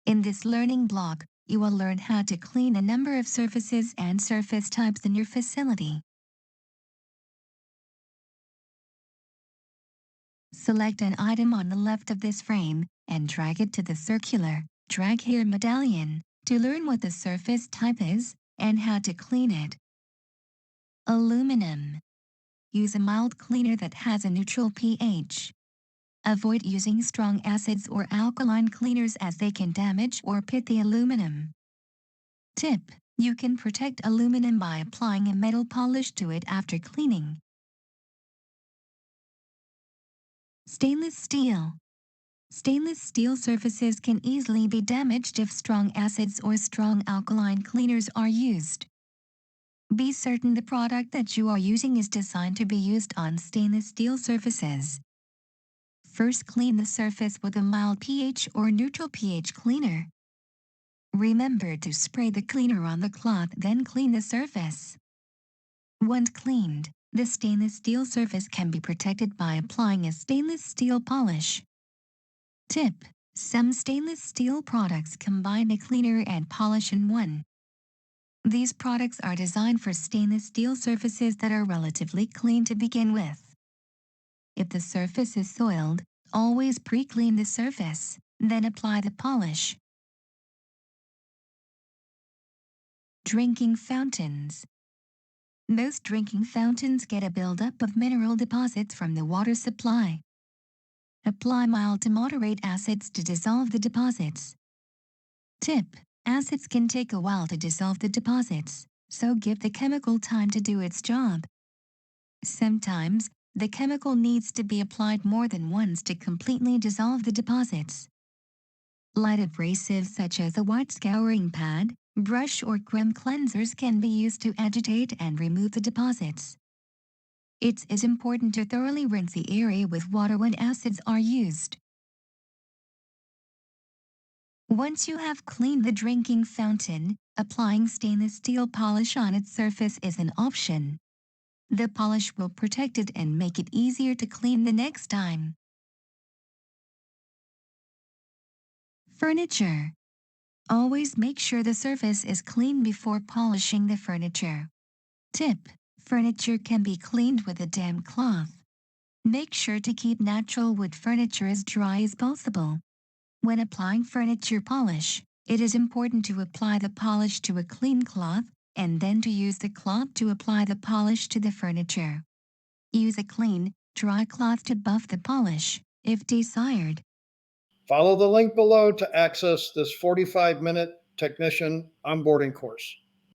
In this learning block, you will learn how to clean a number of surfaces and surface types in your facility. Select an item on the left of this frame and drag it to the circular drag here medallion to learn what the surface type is and how to clean it. Aluminum. Use a mild cleaner that has a neutral pH. Avoid using strong acids or alkaline cleaners as they can damage or pit the aluminum. Tip: you can protect aluminum by applying a metal polish to it after cleaning. Stainless steel. Stainless steel surfaces can easily be damaged if strong acids or strong alkaline cleaners are used. Be certain the product that you are using is designed to be used on stainless steel surfaces. First, clean the surface with a mild pH or neutral pH cleaner. Remember to spray the cleaner on the cloth, then clean the surface. Once cleaned, the stainless steel surface can be protected by applying a stainless steel polish. Tip: some stainless steel products combine a cleaner and polish in one. These products are designed for stainless steel surfaces that are relatively clean to begin with. If the surface is soiled, always pre-clean the surface, then apply the polish. Drinking fountains. Most drinking fountains get a buildup of mineral deposits from the water supply. Apply mild to moderate acids to dissolve the deposits. Tip: acids can take a while to dissolve the deposits, so give the chemical time to do its job. Sometimes, the chemical needs to be applied more than once to completely dissolve the deposits. Light abrasives such as a white scouring pad, brush or creme cleansers can be used to agitate and remove the deposits. It is important to thoroughly rinse the area with water when acids are used. Once you have cleaned the drinking fountain, applying stainless steel polish on its surface is an option. The polish will protect it and make it easier to clean the next time. Furniture. Always make sure the surface is clean before polishing the furniture. Tip: furniture can be cleaned with a damp cloth. Make sure to keep natural wood furniture as dry as possible. When applying furniture polish, it is important to apply the polish to a clean cloth and then to use the cloth to apply the polish to the furniture. Use a clean, dry cloth to buff the polish, if desired. Follow the link below to access this 45-minute technician onboarding course.